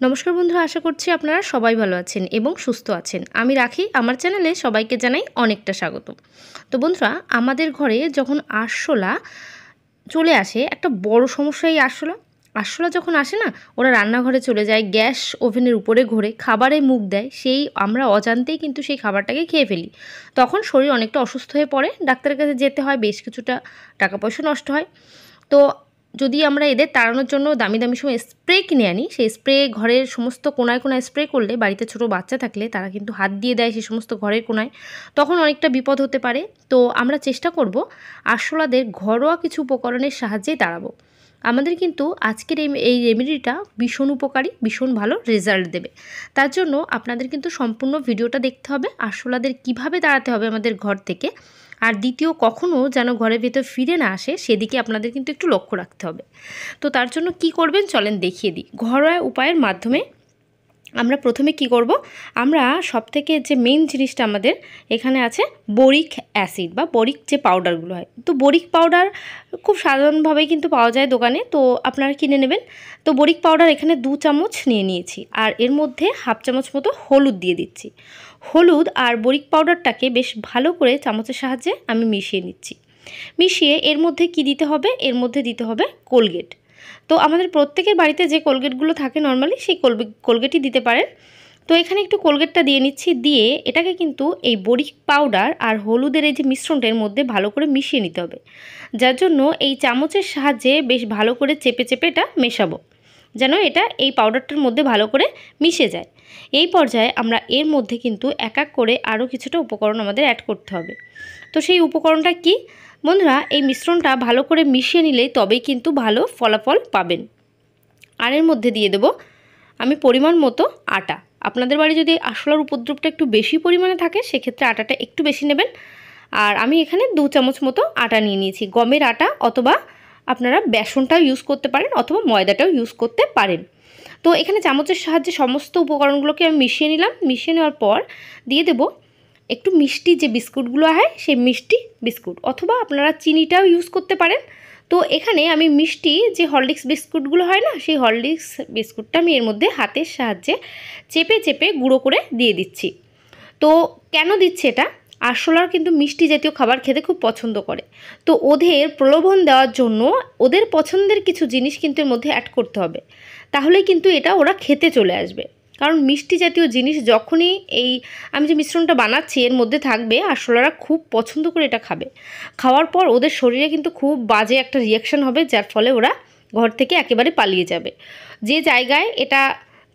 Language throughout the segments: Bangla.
নমস্কার বন্ধুরা, আশা করছি আপনারা সবাই ভালো আছেন এবং সুস্থ আছেন। আমি রাখি, আমার চ্যানেলে সবাইকে জানাই অনেকটা স্বাগত। তো বন্ধুরা, আমাদের ঘরে যখন আরশোলা চলে আসে, একটা বড় সমস্যা এই আরশোলা যখন আসে না, ওরা রান্নাঘরে চলে যায়, গ্যাস ওভেনের উপরে ঘোরে, খাবারে মুখ দেয়, সেই আমরা অজান্তেই কিন্তু সেই খাবারটাকে খেয়ে ফেলি। তখন শরীর অনেকটা অসুস্থ হয়ে পড়ে, ডাক্তারের কাছে যেতে হয়, বেশ কিছুটা টাকা পয়সা নষ্ট হয়। তো যদি আমরা এদের তাড়ানোর জন্য দামি দামি সময় স্প্রে কিনে আনি, সেই স্প্রে ঘরের সমস্ত কোনায় কোনায় স্প্রে করলে, বাড়িতে ছোটো বাচ্চা থাকলে তারা কিন্তু হাত দিয়ে দেয় সেই সমস্ত ঘরের কোনায়, তখন অনেকটা বিপদ হতে পারে। তো আমরা চেষ্টা করব আরশোলাদের ঘরোয়া কিছু উপকরণের সাহায্যেই তাড়াবো। আমাদের কিন্তু আজকের এই রেমেডিটা ভীষণ উপকারী, ভীষণ ভালো রেজাল্ট দেবে। তার জন্য আপনাদের কিন্তু সম্পূর্ণ ভিডিওটা দেখতে হবে, আরশোলাদের কীভাবে তাড়াতে হবে আমাদের ঘর থেকে। আর দ্বিতীয়, কখনও যেন ঘরের ভেতর ফিরে না আসে সেদিকে আপনাদের কিন্তু একটু লক্ষ্য রাখতে হবে। তো তার জন্য কি করবেন চলেন দেখিয়ে দিই। ঘরোয়া উপায়ের মাধ্যমে আমরা প্রথমে কি করব, আমরা সবথেকে যে মেইন জিনিসটা আমাদের এখানে আছে বরিক অ্যাসিড বা বরিক যে পাউডারগুলো হয়। তো বরিক পাউডার খুব সাধারণভাবেই কিন্তু পাওয়া যায় দোকানে, তো আপনারা কিনে নেবেন। তো বরিক পাউডার এখানে 2 চামচ নিয়ে নিয়েছি, আর এর মধ্যে হাফ চামচ মতো হলুদ দিয়ে দিচ্ছি। হলুদ আর বরিক পাউডারটাকে বেশ ভালো করে চামচের সাহায্যে আমি মিশিয়ে নিচ্ছি। মিশিয়ে এর মধ্যে কি দিতে হবে, এর মধ্যে দিতে হবে কোলগেট। তো আমাদের প্রত্যেকের বাড়িতে যে কোলগেটগুলো থাকে নর্মালি, সেই কোলগেটই দিতে পারেন। তো এখানে একটু কোলগেটটা দিয়ে নিচ্ছি, দিয়ে এটাকে কিন্তু এই বরিক পাউডার আর হলুদের এই যে মিশ্রণটার মধ্যে ভালো করে মিশিয়ে নিতে হবে, যার জন্য এই চামচের সাহায্যে বেশ ভালো করে চেপে চেপে এটা মেশাবো, যেন এটা এই পাউডারটার মধ্যে ভালো করে মিশে যায়। এই পর্যায়ে আমরা এর মধ্যে কিন্তু এক এক করে আরও কিছুটা উপকরণ আমাদের অ্যাড করতে হবে। তো সেই উপকরণটা কি বন্ধুরা, এই মিশ্রণটা ভালো করে মিশিয়ে নিলেই তবেই কিন্তু ভালো ফলাফল পাবেন। আর এর মধ্যে দিয়ে দেব আমি পরিমাণ মতো আটা। আপনাদের বাড়ি যদি আরশোলার উপদ্রবটা একটু বেশি পরিমাণে থাকে, সেক্ষেত্রে আটাটা একটু বেশি নেবেন। আর আমি এখানে 2 চামচ মতো আটা নিয়ে নিয়েছি, গমের আটা, অথবা আপনারা বেসনটাও ইউজ করতে পারেন, অথবা ময়দাটাও ইউজ করতে পারেন। তো এখানে চামচের সাহায্যে সমস্ত উপকরণগুলোকে আমি মিশিয়ে নিলাম। মিশিয়ে নেওয়ার পর দিয়ে দেব একটু মিষ্টি যে বিস্কুটগুলো হয়, সেই মিষ্টি বিস্কুট, অথবা আপনারা চিনিটাও ইউজ করতে পারেন। তো এখানে আমি মিষ্টি যে হরলিক্স বিস্কুটগুলো হয় না, সেই হরলিক্স বিস্কুটটা আমি এর মধ্যে হাতের সাহায্যে চেপে চেপে গুঁড়ো করে দিয়ে দিচ্ছি। তো কেন দিচ্ছি এটা, আরশোলার কিন্তু মিষ্টি জাতীয় খাবার খেতে খুব পছন্দ করে। তো ওদের প্রলোভন দেওয়ার জন্য ওদের পছন্দের কিছু জিনিস কিন্তু এর মধ্যে অ্যাড করতে হবে, তাহলেই কিন্তু এটা ওরা খেতে চলে আসবে। কারণ মিষ্টি জাতীয় জিনিস যখনই এই আমি যে মিশ্রণটা বানাচ্ছি এর মধ্যে থাকবে, আরশোলারা খুব পছন্দ করে এটা খাবে। খাওয়ার পর ওদের শরীরে কিন্তু খুব বাজে একটা রিয়াকশান হবে, যার ফলে ওরা ঘর থেকে একেবারে পালিয়ে যাবে। যে জায়গায় এটা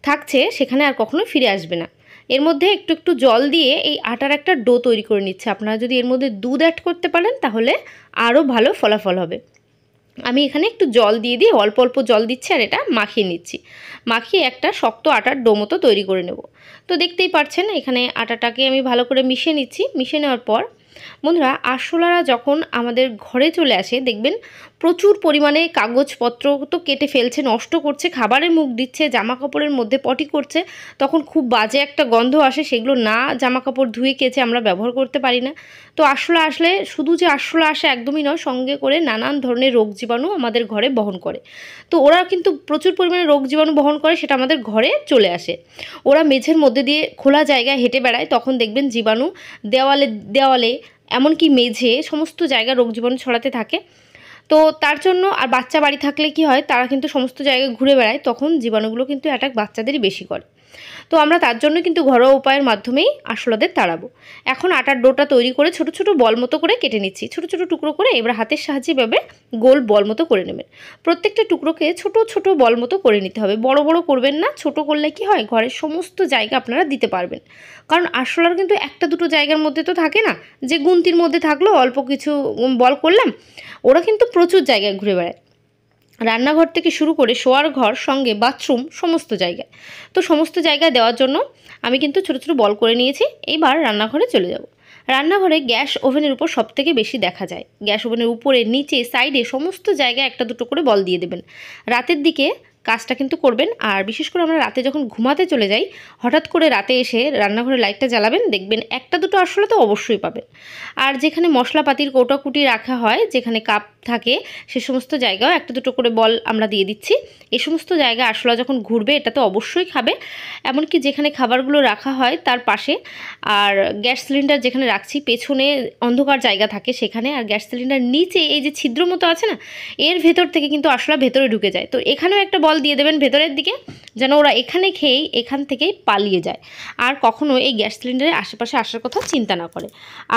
থাকছে সেখানে আর কখনো ফিরে আসবে না। এর মধ্যে একটু একটু জল দিয়ে এই আটার একটা ডো তৈরি করে নিচ্ছে। আপনারা যদি এর মধ্যে দুধ অ্যাড করতে পারেন তাহলে আরও ভালো ফলাফল হবে। আমি এখানে একটু জল দিয়ে অল্প অল্প জল দিচ্ছি, আর এটা মাখিয়ে নিচ্ছি। মাখিয়ে একটা শক্ত আটার ডো মতো তৈরি করে নেব। তো দেখতেই পাচ্ছেন এখানে আটাটাকে আমি ভালো করে মিশিয়ে নিচ্ছি। মিশিয়ে নেওয়ার পর বন্ধুরা, আরশোলারা যখন আমাদের ঘরে চলে আসে, দেখবেন প্রচুর পরিমাণে কাগজপত্র তো কেটে ফেলছে, নষ্ট করছে, খাবারে মুখ দিচ্ছে, জামা কাপড়ের মধ্যে পটি করছে, তখন খুব বাজে একটা গন্ধ আসে। সেগুলো না জামা কাপড় ধুয়ে কেচে আমরা ব্যবহার করতে পারি না। তো আরশোলা আসলে শুধু যে আরশোলা আসে একদমই নয়, সঙ্গে করে নানান ধরনের রোগ জীবাণু আমাদের ঘরে বহন করে। তো ওরা কিন্তু প্রচুর পরিমাণে রোগ জীবাণু বহন করে, সেটা আমাদের ঘরে চলে আসে। ওরা মেঝের মধ্যে দিয়ে খোলা জায়গায় হেঁটে বেড়ায়, তখন দেখবেন জীবাণু দেওয়ালে দেওয়ালে এমনকি মেঝে সমস্ত জায়গায় রোগ জীবাণু ছড়াতে থাকে। তো তার জন্য, আর বাচ্চা বাড়ি থাকলে কি হয়, তারা কিন্তু সমস্ত জায়গায় ঘুরে বেড়ায়, তখন জীবাণুগুলো কিন্তু অ্যাটাক বাচ্চাদেরই বেশি করে। তো আমরা তার জন্য কিন্তু ঘরোয়া উপায়ের মাধ্যমেই আরশোলাদের তাড়াবো। এখন আটার ডোটা তৈরি করে ছোট ছোট বল মতো করে কেটে নিচ্ছি, ছোট ছোট টুকরো করে। এবার হাতের সাহায্যে এভাবে গোল বল মতো করে নেবেন। প্রত্যেকটা টুকরোকে ছোট ছোট বল মতো করে নিতে হবে, বড় বড় করবেন না। ছোট করলে কি হয়, ঘরের সমস্ত জায়গা আপনারা দিতে পারবেন। কারণ আরশোলার কিন্তু একটা দুটো জায়গার মধ্যে তো থাকে না, যে গুনতির মধ্যে থাকলো অল্প কিছু বল করলাম। ওরা কিন্তু প্রচুর জায়গায় ঘুরে বেড়ায়, রান্নাঘর থেকে শুরু করে শোয়ার ঘর, সঙ্গে বাথরুম, সমস্ত জায়গায়। তো সমস্ত জায়গায় দেওয়ার জন্য আমি কিন্তু ছোটো ছোটো বল করে নিয়েছি। এইবার রান্নাঘরে চলে যাব। রান্নাঘরে গ্যাস ওভেনের উপর সবথেকে বেশি দেখা যায়। গ্যাস ওভেনের উপরে, নিচে, সাইডে সমস্ত জায়গায় একটা দুটো করে বল দিয়ে দেবেন। রাতের দিকে কাজটা কিন্তু করবেন। আর বিশেষ করে আমরা রাতে যখন ঘুমাতে চলে যাই, হঠাৎ করে রাতে এসে রান্নাঘরে লাইটটা জ্বালাবেন, দেখবেন একটা দুটো আরশোলা তো অবশ্যই পাবেন। আর যেখানে মশলাপাতির কৌটাকুটি রাখা হয়, যেখানে কাপ থাকে, সে সমস্ত জায়গাও একটা দুটো করে বল আমরা দিয়ে দিচ্ছি। এই সমস্ত জায়গায় আরশোলা যখন ঘুরবে এটা তো অবশ্যই খাবে। এমনকি যেখানে খাবারগুলো রাখা হয় তার পাশে, আর গ্যাস সিলিন্ডার যেখানে রাখছি পেছনে অন্ধকার জায়গা থাকে সেখানে, আর গ্যাস সিলিন্ডার নিচে এই যে ছিদ্র মতো আছে না, এর ভেতর থেকে কিন্তু আরশোলা ভেতরে ঢুকে যায়। তো এখানেও একটা বল দিয়ে দেবেন ভেতরের দিকে, যেন ওরা এখানে খেয়েই এখান থেকেই পালিয়ে যায়, আর কখনো এই গ্যাস সিলিন্ডারের আশেপাশে আসার কথা চিন্তা না করে।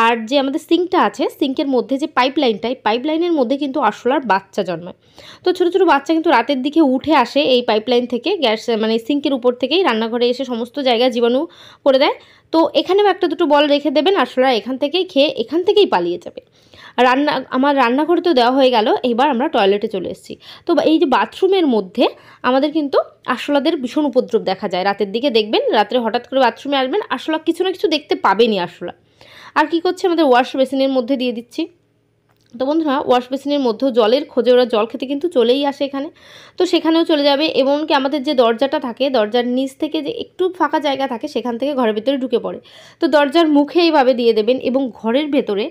আর যে আমাদের সিঙ্কটা আছে, সিঙ্কের মধ্যে যে পাইপলাইনটা, এই পাইপলাইনের মধ্যে কিন্তু আরশোলার বাচ্চা জন্মায়। তো ছোটো ছোটো বাচ্চা কিন্তু রাতের দিকে উঠে আসে এই পাইপলাইন থেকে, গ্যাস মানে সিঙ্কের উপর থেকেই রান্নাঘরে এসে সমস্ত জায়গায় জীবাণু করে দেয়। তো এখানেও একটা দুটো বল রেখে দেবেন, আরশোলা এখান থেকেই খেয়ে এখান থেকেই পালিয়ে যাবে। আমার রান্নাঘরে তো দেওয়া হয়ে গেল, এবার আমরা টয়লেটে চলে এসেছি। তো এই যে বাথরুমের মধ্যে আমাদের কিন্তু আরশোলাদের ভীষণ উপদ্রব দেখা যায় রাতের দিকে। দেখবেন রাত্রে হঠাৎ করে বাথরুমে আসবেন, আরশোলা কিছু না কিছু দেখতে পাবেনই আরশোলা। আর কি করছে, আমাদের ওয়াশ বেসিনের মধ্যে দিয়ে দিচ্ছি। তো বন্ধুরা, ওয়াশ বেসিনের মধ্যেও জলের খোঁজে ওরা জল খেতে কিন্তু চলেই আসে এখানে, তো সেখানেও চলে যাবে। এমনকি আমাদের যে দরজাটা থাকে, দরজার নিচ থেকে যে একটু ফাঁকা জায়গা থাকে সেখান থেকে ঘরের ভেতরে ঢুকে পড়ে। তো দরজার মুখে এইভাবে দিয়ে দেবেন। এবং ঘরের ভেতরে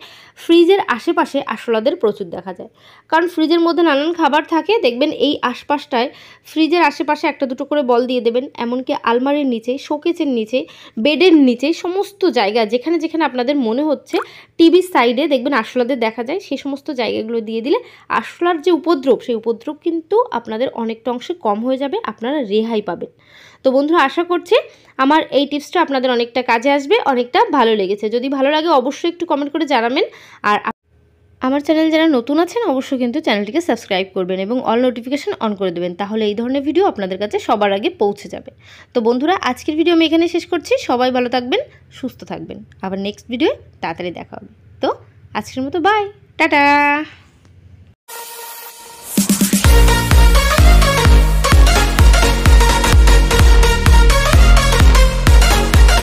ফ্রিজের আশেপাশে আরশোলাদের প্রচুর দেখা যায়, কারণ ফ্রিজের মধ্যে নানান খাবার থাকে। দেখবেন এই আশপাশটায় ফ্রিজের আশেপাশে একটা দুটো করে বল দিয়ে দেবেন। এমনকি আলমারির নিচে, শোকেসের নিচে, বেডের নিচে, সমস্ত জায়গা যেখানে যেখানে আপনাদের মনে হচ্ছে টিভির সাইডে দেখবেন আরশোলাদের দেখা যায়, সেই সমস্ত জায়গাগুলো দিয়ে দিলে আরশোলার যে উপদ্রব, সেই উপদ্রব কিন্তু আপনাদের অনেকটা অংশে কম হয়ে যাবে, আপনারা রেহাই পাবেন। তো বন্ধুরা, আশা করছি আমার এই টিপসটা আপনাদের অনেকটা কাজে আসবে, অনেকটা ভালো লেগেছে। যদি ভালো লাগে অবশ্যই একটু কমেন্ট করে জানাবেন। আর আমার চ্যানেল যারা নতুন আছেন অবশ্যই কিন্তু চ্যানেলটিকে সাবস্ক্রাইব করবেন এবং অল নোটিফিকেশান অন করে দেবেন, তাহলে এই ধরনের ভিডিও আপনাদের কাছে সবার আগে পৌঁছে যাবে। তো বন্ধুরা, আজকের ভিডিও আমি এখানে শেষ করছি। সবাই ভালো থাকবেন, সুস্থ থাকবেন। আবার নেক্সট ভিডিও তাড়াতাড়ি দেখা হবে। তো আজকের মতো বাই, টাটা।